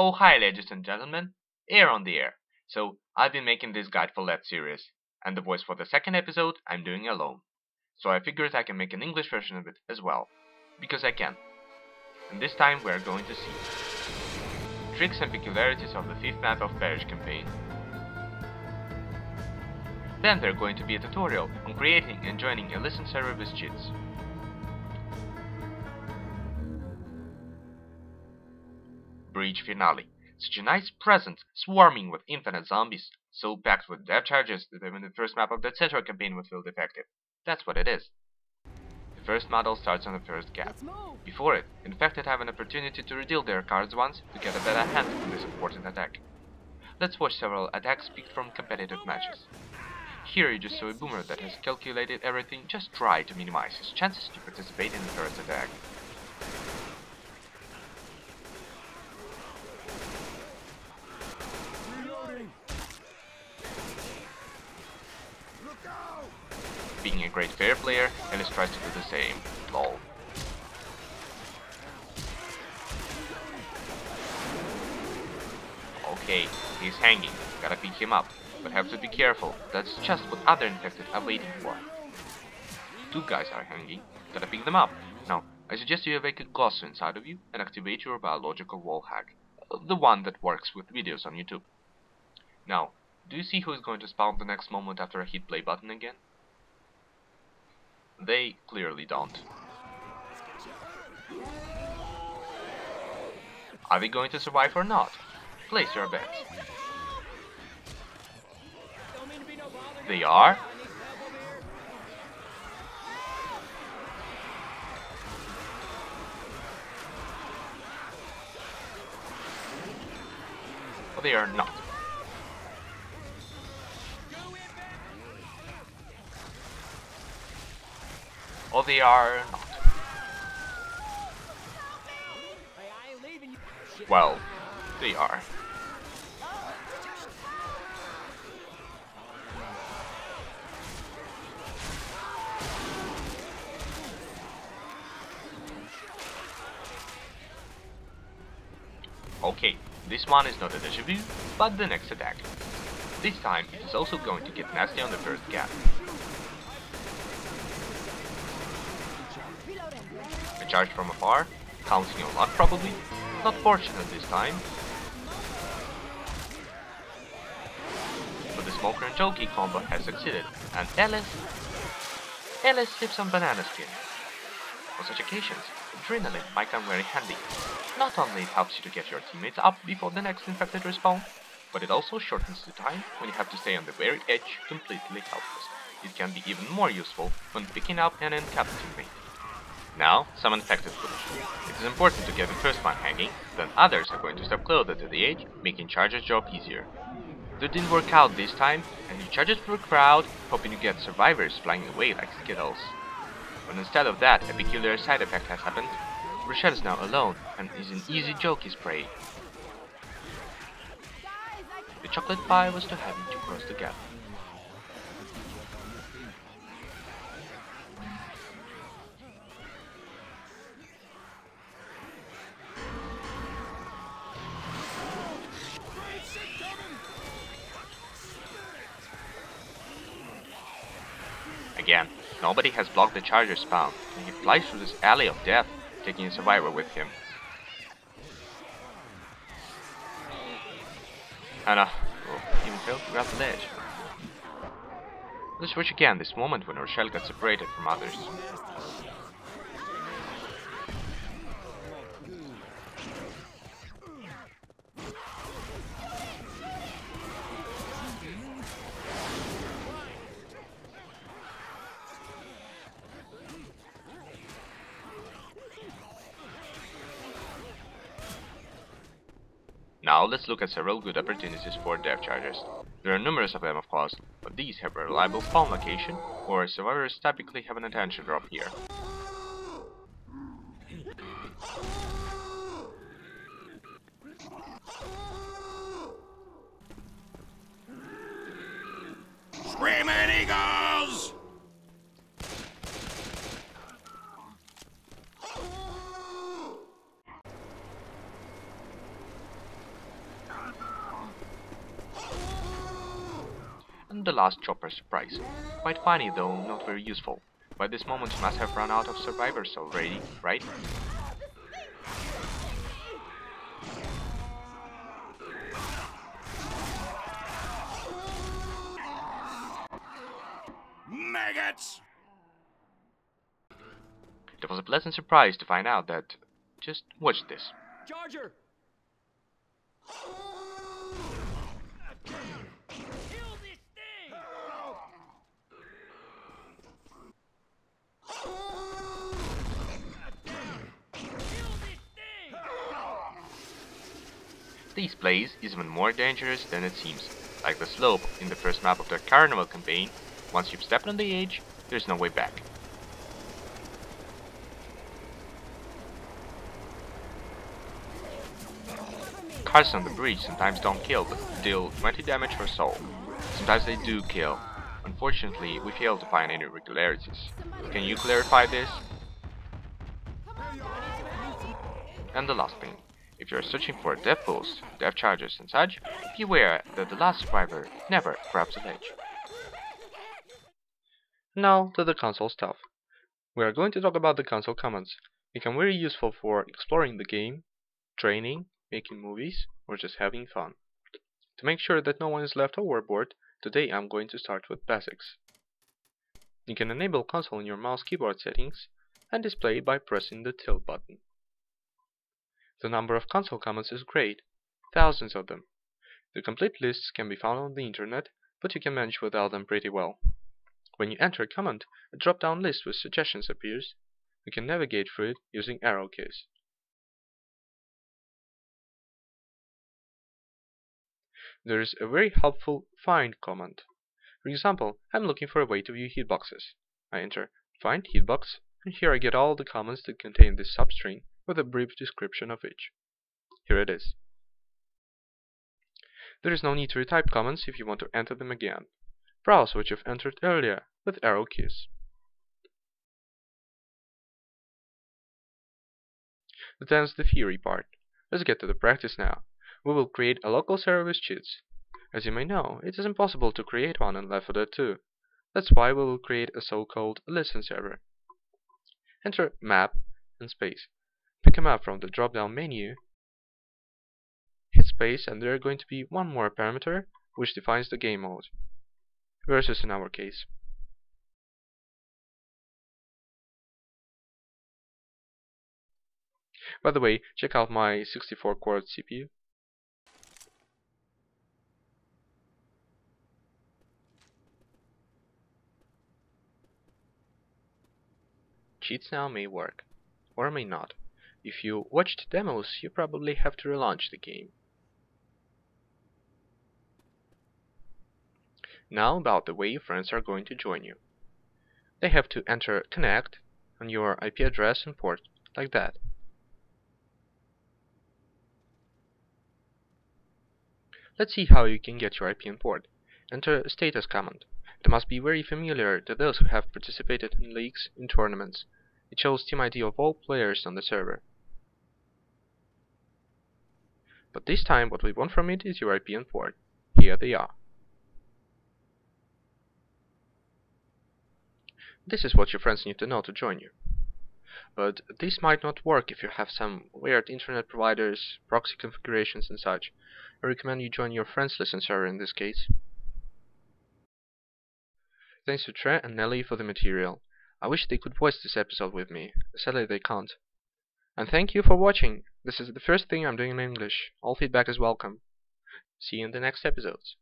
Oh hi ladies and gentlemen, Air on the air. So I've been making this Guide4Left series, and the voice for the second episode I'm doing alone. So I figured I can make an English version of it as well, because I can. And this time we're going to see tricks and peculiarities of the 5th map of Parish campaign. Then there's going to be a tutorial on creating and joining a listen server with cheats. Breach finale. Such a nice present, swarming with infinite zombies, so packed with dev charges that even the first map of the Central campaign would feel defective. That's what it is. The first model starts on the first gap. Before it, infected have an opportunity to redeal their cards once to get a better hand in this important attack. Let's watch several attacks picked from competitive matches. Here you just saw a boomer that has calculated everything just try to minimize his chances to participate in the first attack. Being a great fair player, Ellis tries to do the same. Lol. Okay, he's hanging. Gotta pick him up. But have to be careful. That's just what other infected are waiting for. Two guys are hanging. Gotta pick them up. Now, I suggest you awake a Gosso inside of you and activate your biological wall hack. The one that works with videos on YouTube. Now, do you see who is going to spawn the next moment after I hit play button again? They clearly don't. Are they going to survive or not? Place your bets. They are. Or they are not. Or they are not. Well, they are. Okay, this one is not a déjà vu, but the next attack. This time it is also going to get nasty on the first gap. A charge from afar, counting on luck probably, not fortunate this time. But the smoker and jokey combo has succeeded, and Ellis slips on banana skin. On such occasions, adrenaline might come very handy. Not only it helps you to get your teammates up before the next infected respawn, but it also shortens the time when you have to stay on the very edge completely helpless. It can be even more useful when picking up an uncapped teammate. Now, some infected footage. It is important to get the first one hanging, then others are going to step closer to the edge, making Charger's job easier. That didn't work out this time, and he charges through a crowd, hoping to get survivors flying away like Skittles. But instead of that, a peculiar side effect has happened. Rochelle is now alone, and is an easy jokey's prey. The chocolate pie was too heavy to cross the gap. Again, nobody has blocked the charger spawn, and he flies through this alley of death, taking a survivor with him. And even failed to grab the ledge. Let's watch again this moment when Rochelle got separated from others. Now let's look at several good opportunities for dev charges. There are numerous of them of course, but these have a reliable spawn location, or survivors typically have an attention drop here. Screaming Eagles! the last chopper surprise. Quite funny though, not very useful. By this moment you must have run out of survivors already, right? Maggots! It was a pleasant surprise to find out that... Just watch this. Charger! Kill this thing! Kill this thing! This place is even more dangerous than it seems. Like the slope in the first map of the Carnival campaign, once you've stepped on the edge, there's no way back. Cars on the bridge sometimes don't kill, but deal 20 damage or so. Sometimes they do kill. Unfortunately, we failed to find any irregularities. Can you clarify this? And the last thing. If you're searching for death pools, death charges and such, beware that the last survivor never grabs a ledge. Now to the console stuff. We are going to talk about the console commands. They can be very useful for exploring the game, training, making movies, or just having fun. To make sure that no one is left overboard, today I'm going to start with basics. You can enable console in your mouse keyboard settings and display it by pressing the tilt button. The number of console commands is great, thousands of them. The complete lists can be found on the internet, but you can manage without them pretty well. When you enter a command, a drop-down list with suggestions appears. You can navigate through it using arrow keys. There is a very helpful find command. For example, I'm looking for a way to view hitboxes. I enter find hitbox, and here I get all the commands that contain this substring with a brief description of each. Here it is. There is no need to retype commands if you want to enter them again. Browse what you've entered earlier with arrow keys. That ends the theory part. Let's get to the practice now. We will create a local server with cheats. As you may know, it is impossible to create one in Left 4 Dead 2. That's why we will create a so-called listen server. Enter map and space. Pick a map from the drop-down menu. Hit space and there are going to be one more parameter which defines the game mode. Versus in our case. By the way, check out my 64-core CPU. Cheats now may work, or may not. If you watched demos, you probably have to relaunch the game. Now about the way your friends are going to join you. They have to enter connect on your IP address and port, like that. Let's see how you can get your IP and port. Enter a status command. It must be very familiar to those who have participated in leagues and tournaments. It shows team ID of all players on the server. But this time what we want from it is your IP and port. Here they are. This is what your friends need to know to join you. But this might not work if you have some weird internet providers, proxy configurations and such. I recommend you join your friends' listen server in this case. Thanks to Tre and Nelly for the material. I wish they could voice this episode with me. Sadly they can't. And thank you for watching. This is the first thing I'm doing in English. All feedback is welcome. See you in the next episodes.